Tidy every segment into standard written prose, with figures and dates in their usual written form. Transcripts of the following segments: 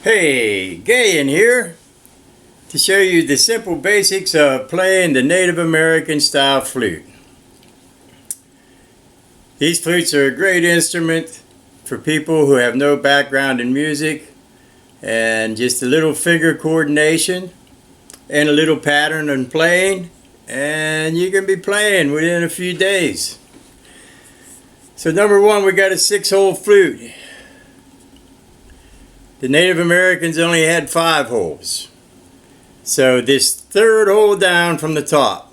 Hey, Gay in here to show you the simple basics of playing the Native American style flute. These flutes are a great instrument for people who have no background in music, and just a little finger coordination and a little pattern and playing, and you can be playing within a few days. So number one, we got a 6-hole flute. The Native Americans only had 5 holes. So this third hole down from the top,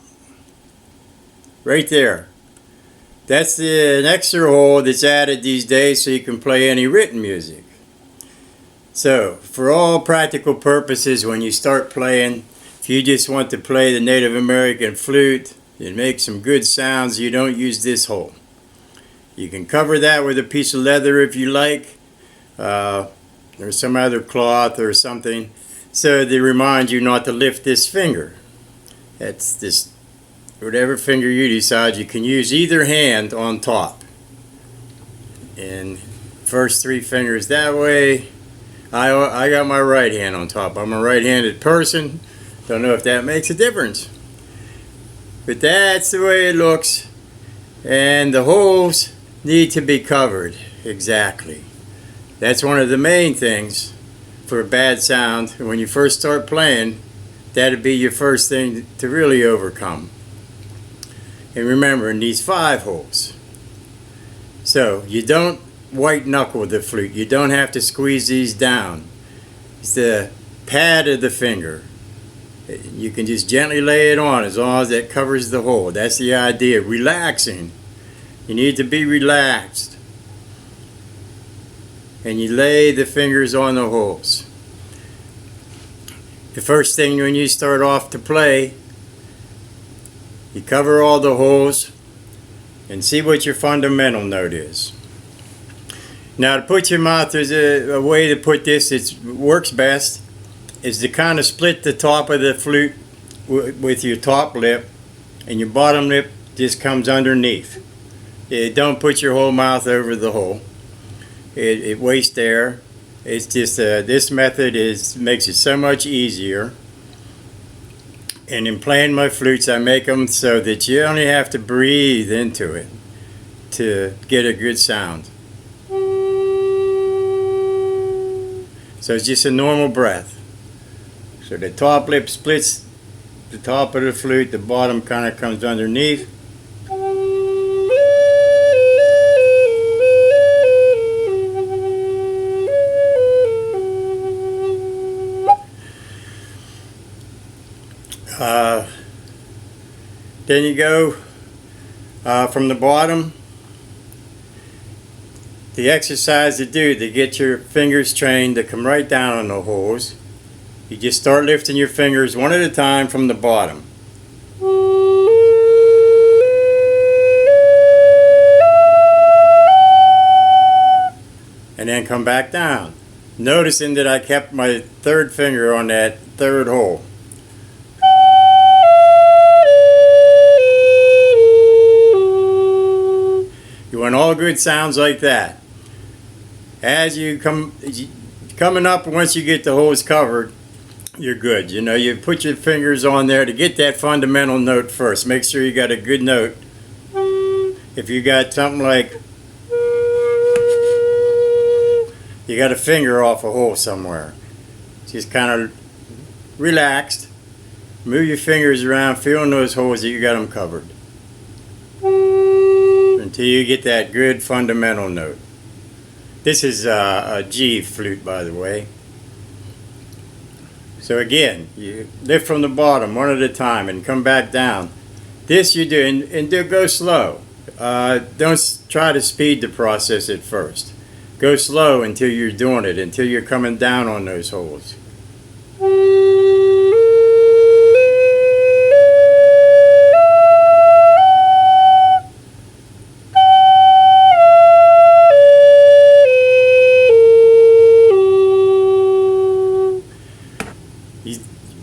right there, that's an extra hole that's added these days so you can play any written music. So for all practical purposes, when you start playing, if you just want to play the Native American flute and make some good sounds, you don't use this hole. You can cover that with a piece of leather if you like, or some other cloth or something, so they remind you not to lift this finger. That's this, whatever finger you decide. You can use either hand on top, and first 3 fingers that way. I got my right hand on top. I'm a right-handed person. Don't know if that makes a difference, but that's the way it looks. And the holes need to be covered exactly. That's one of the main things for a bad sound. When you first start playing, that'd be your first thing to really overcome. And remember, in these 5 holes, so you don't white knuckle the flute. You don't have to squeeze these down. It's the pad of the finger. You can just gently lay it on as long as that covers the hole. That's the idea. Relaxing. You need to be relaxed. And you lay the fingers on the holes. The first thing when you start off to play, you cover all the holes and see what your fundamental note is. Now, to put your mouth, there's a way to put this that works best, is to kind of split the top of the flute with your top lip, and your bottom lip just comes underneath. Don't put your whole mouth over the hole. It wastes air. It's just this method makes it so much easier. And in playing my flutes, I make them so that you only have to breathe into it to get a good sound. So it's just a normal breath. So the top lip splits the top of the flute, the bottom kind of comes underneath. Then you go from the bottom. The exercise to do to get your fingers trained to come right down on the holes, you just start lifting your fingers one at a time from the bottom. And then come back down. Noticing that I kept my third finger on that third hole. You want all good sounds like that. As you coming up, once you get the holes covered, you're good. You know, you put your fingers on there to get that fundamental note first. Make sure you got a good note. If you got something like, you got a finger off a hole somewhere, just kind of relaxed. Move your fingers around, feeling those holes that you got them covered, until you get that good fundamental note. This is a G flute, by the way. So again, you lift from the bottom one at a time and come back down. This you do, and do go slow. Don't try to speed the process at first. Go slow until you're doing it, until you're coming down on those holes.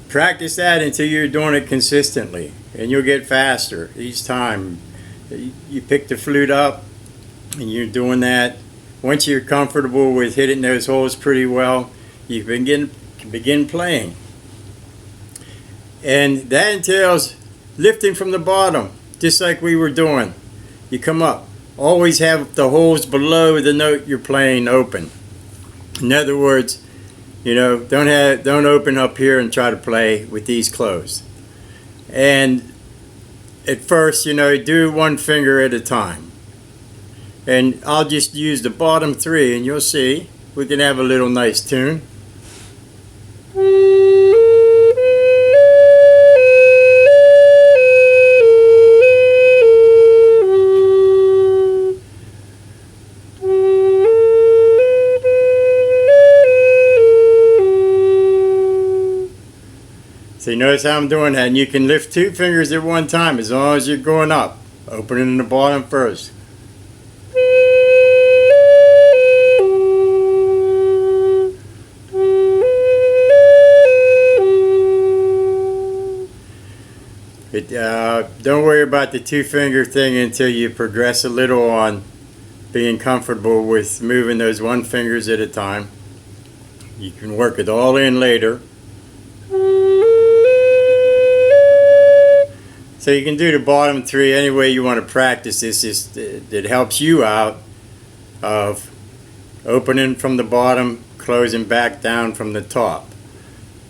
Practice that until you're doing it consistently, and you'll get faster each time. You pick the flute up and you're doing that. Once you're comfortable with hitting those holes pretty well, you begin playing. And that entails lifting from the bottom, just like we were doing. You come up. Always have the holes below the note you're playing open. In other words, you know, don't open up here and try to play with these closed. And at first, you know, do one finger at a time. And I'll just use the bottom three, and you'll see we can have a little nice tune. So you notice how I'm doing that, and you can lift two fingers at one time as long as you're going up, opening the bottom first. Don't worry about the two finger thing until you progress a little on being comfortable with moving those one fingers at a time. You can work it all in later. So you can do the bottom three any way you want to practice this. It helps you out of opening from the bottom, closing back down from the top.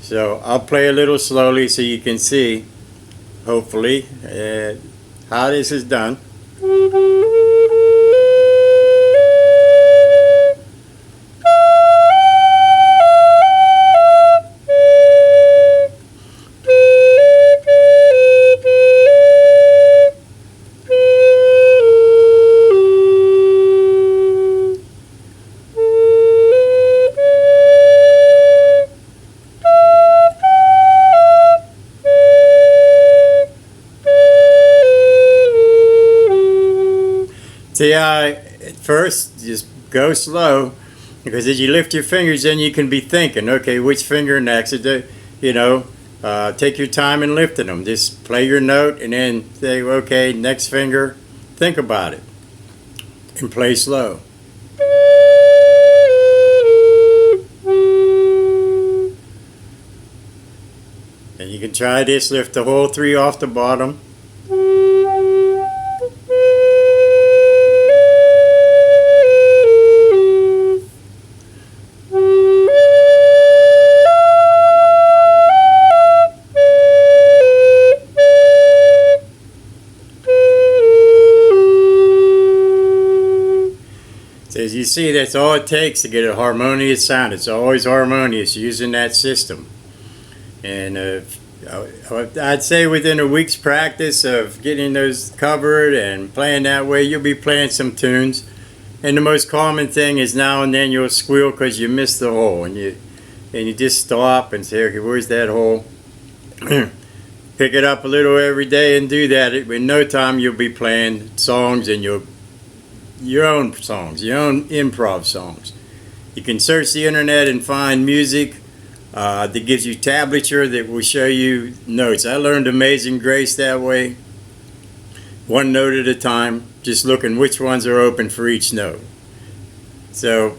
So I'll play a little slowly so you can see, hopefully, how this is done. See how at first just go slow, because as you lift your fingers, then you can be thinking, okay, which finger next? You know, take your time in lifting them. Just play your note and then say, okay, next finger. Think about it and play slow. And you can try this, lift the whole three off the bottom. As you see, that's all it takes to get a harmonious sound. It's always harmonious using that system. And I'd say within a week's practice of getting those covered and playing that way, you'll be playing some tunes. And the most common thing is now and then you'll squeal because you missed the hole, and you just stop and say, okay, where's that hole? Pick it up a little every day and do that. In no time you'll be playing songs, and your own songs, your own improv songs. You can search the internet and find music that gives you tablature that will show you notes. I learned Amazing Grace that way, one note at a time, just looking which ones are open for each note. So,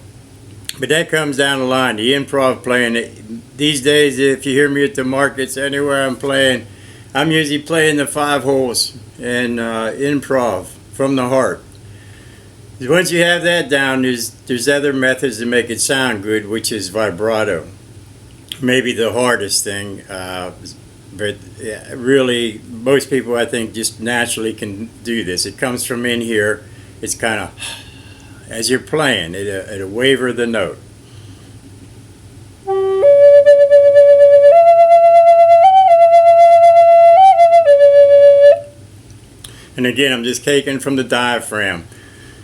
but that comes down the line, the improv playing. These days, if you hear me at the markets, anywhere I'm playing, I'm usually playing the 5 holes and improv from the heart. Once you have that down, there's other methods to make it sound good, which is vibrato. Maybe the hardest thing, but yeah, really most people, I think, just naturally can do this. It comes from in here. It's kind of, as you're playing, it'll waver the note. And again, I'm just taking from the diaphragm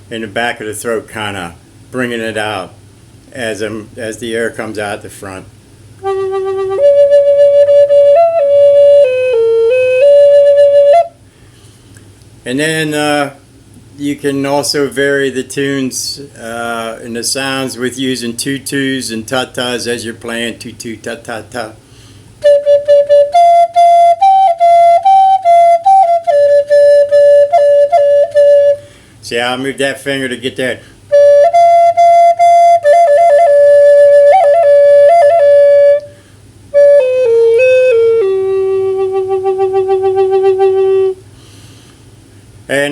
in the back of the throat, kind of bringing it out as the air comes out the front. And then you can also vary the tunes and the sounds with using tutus and tatas as you're playing tutu ta ta ta. See how I move that finger to get that.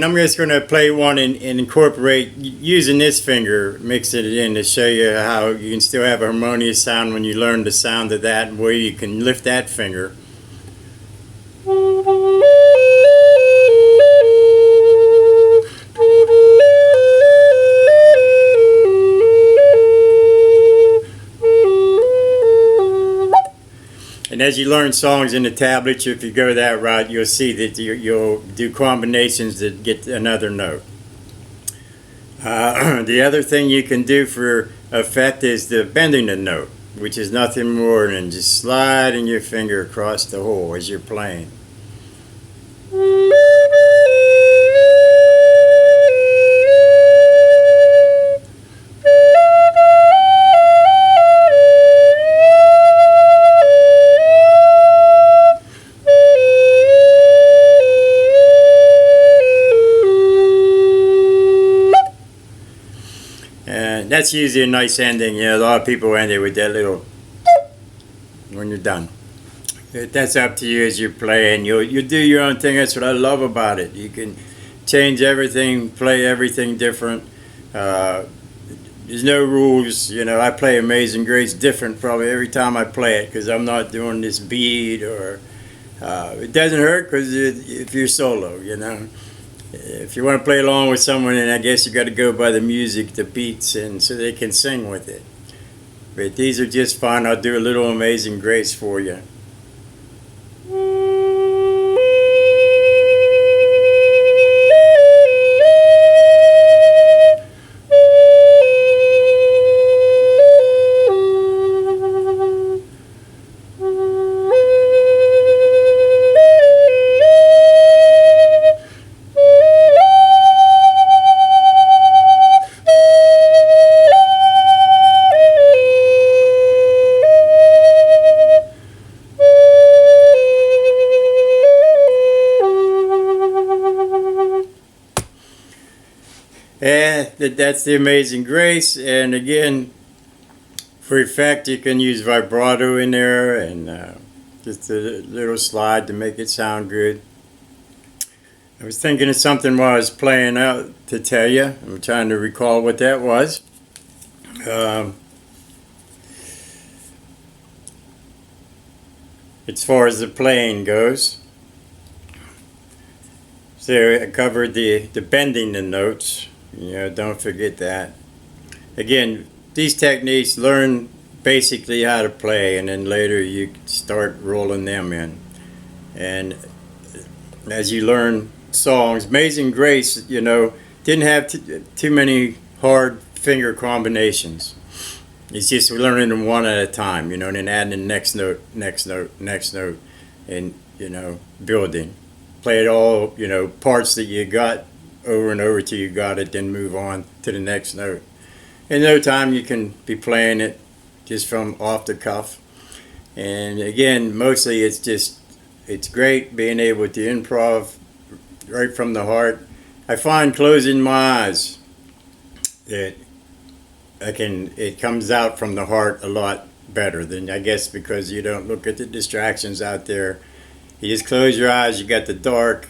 I'm just going to play one and incorporate using this finger, mixing it in to show you how you can still have a harmonious sound when you learn the sound of that and where you can lift that finger. And as you learn songs in the tablet, if you go that route, you'll see that you'll do combinations that get another note. The other thing you can do for effect is the bending the note, which is nothing more than just sliding your finger across the hole as you're playing. And that's usually a nice ending. You know, a lot of people end it with that little when you're done. That's up to you as you play, and you do your own thing. That's what I love about it. You can change everything, play everything different. There's no rules. You know, I play Amazing Grace different probably every time I play it because I'm not doing this beat or it doesn't hurt because if you're solo, you know. If you want to play along with someone, then I guess you got to go by the music, the beats, and so they can sing with it. But these are just fun. I'll do a little Amazing Grace for you. And that's the Amazing Grace. And again, for effect, you can use vibrato in there and just a little slide to make it sound good. I was thinking of something while I was playing out to tell you. I'm trying to recall what that was. As far as the playing goes. So I covered the bending the notes. You know, don't forget that. Again, these techniques, learn basically how to play, and then later you start rolling them in. And as you learn songs, Amazing Grace, you know, didn't have too many hard finger combinations. It's just learning them one at a time, you know, and then adding the next note, next note, next note, and, you know, building. Play it all, you know, parts that you got over and over till you got it, then move on to the next note. In no time you can be playing it just from off the cuff. And again, mostly it's great being able to improv right from the heart. I find closing my eyes that it comes out from the heart a lot better than, I guess, because you don't look at the distractions out there. You just close your eyes, you got the dark.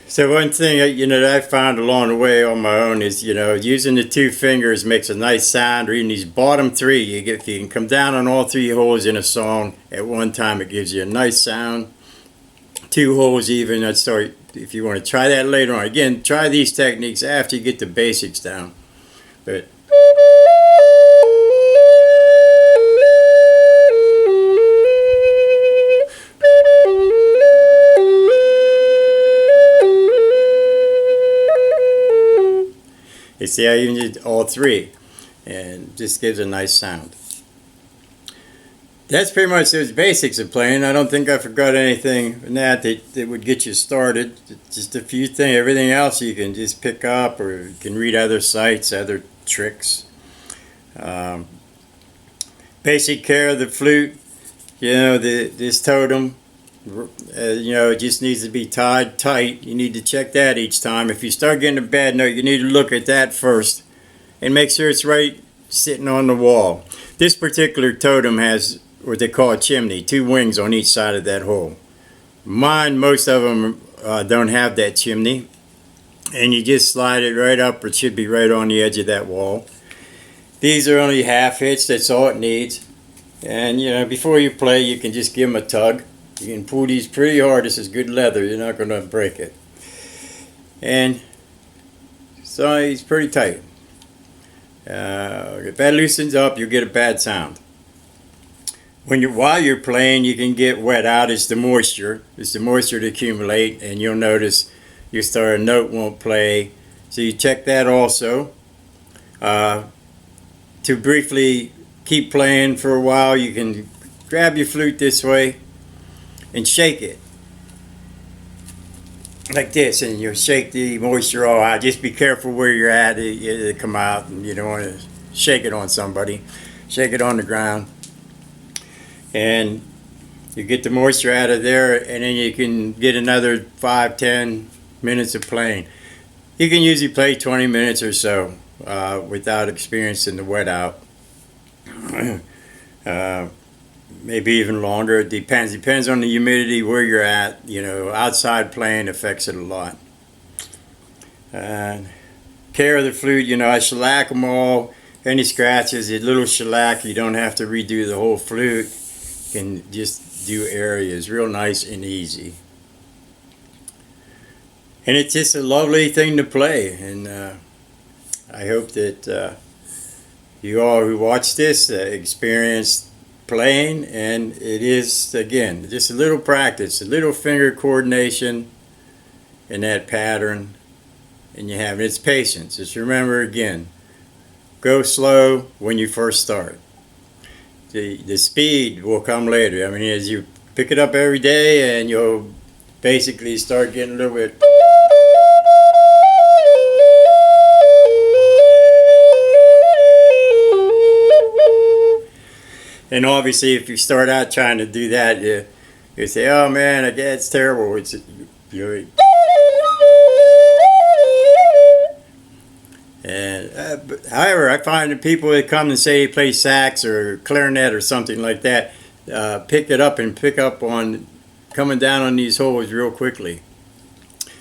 So one thing, you know, that I found along the way on my own is, you know, using the two fingers makes a nice sound, or even these bottom three. If you can come down on all three holes in a song at one time, it gives you a nice sound. Two holes even. If you want to try that later on. Again, try these techniques after you get the basics down. But you see, I even did all three, and just gives a nice sound. That's pretty much those basics of playing. I don't think I forgot anything in that would get you started. Just a few things. Everything else you can just pick up, or you can read other sites, other tricks. Basic care of the flute. you know, this totem, you know, it just needs to be tied tight. You need to check that each time. If you start getting a bad note, you need to look at that first and make sure it's right sitting on the wall. This particular totem has what they call a chimney, 2 wings on each side of that hole. Mine, most of them don't have that chimney, and you just slide it right up. It should be right on the edge of that wall. These are only half hitch, that's all it needs. And you know, before you play, you can just give them a tug. You can pull these pretty hard. This is good leather, you're not going to break it. And so it's pretty tight. If that loosens up, you'll get a bad sound. While you're playing, you can get wet out. It's the moisture. It's the moisture to accumulate, and you'll notice your starting note won't play. So you check that also. To briefly keep playing for a while, you can grab your flute this way and shake it like this, and you'll shake the moisture all out. Just be careful where you're at. It'll come out, and you don't want to shake it on somebody. Shake it on the ground, and you get the moisture out of there, and then you can get another 5-10 minutes of playing. You can usually play 20 minutes or so without experiencing the wet out. Maybe even longer. It depends on the humidity, where you're at. You know, outside playing affects it a lot. Care of the flute, you know, I shellac them all. Any scratches, a little shellac. You don't have to redo the whole flute. You can just do areas, real nice and easy. And it's just a lovely thing to play, and I hope that you all who watch this experience playing, and it is, again, just a little practice, a little finger coordination in that pattern, and you have it's patience. Just remember, again, go slow when you first start. The speed will come later. I mean, as you pick it up every day, and you'll basically start getting a little bit. And obviously, if you start out trying to do that, you say, "Oh man, it's terrible." However, I find that people that come and say they play sax or clarinet or something like that, pick it up and pick up on coming down on these holes real quickly.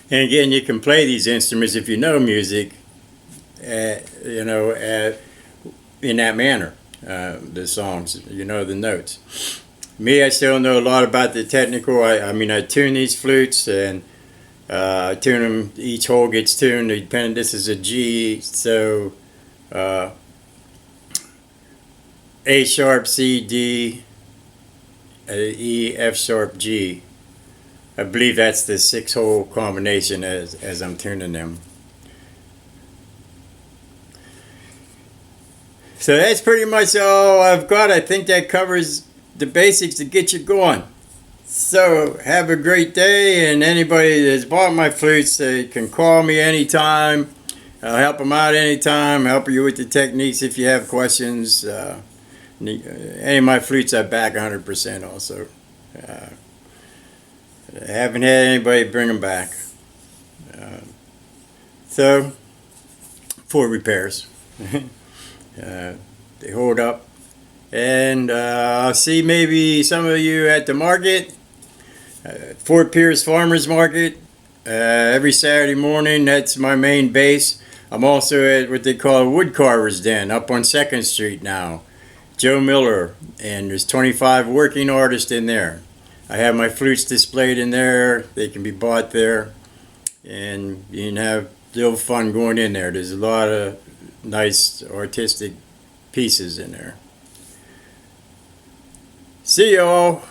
And again, you can play these instruments if you know music, you know, in that manner. The songs, you know, the notes. Me, I still know a lot about the technical. I mean, I tune these flutes, and I tune them. Each hole gets tuned. Depending, this is a G, so A sharp, C, D, E, F sharp, G. I believe that's the 6-hole combination as I'm tuning them. So that's pretty much all I've got. I think that covers the basics to get you going. So have a great day, and anybody that's bought my flutes, they can call me anytime. I'll help them out anytime, help you with the techniques if you have questions. Any of my flutes I back 100% also. I haven't had anybody bring them back. So, for repairs. They hold up, and I'll see maybe some of you at the market, Fort Pierce Farmers Market, every Saturday morning. That's my main base. I'm also at what they call a woodcarver's den up on 2nd Street now, Joe Miller, and there's 25 working artists in there. I have my flutes displayed in there. They can be bought there, and you can have a little fun going in there. There's a lot of nice artistic pieces in there. See y'all.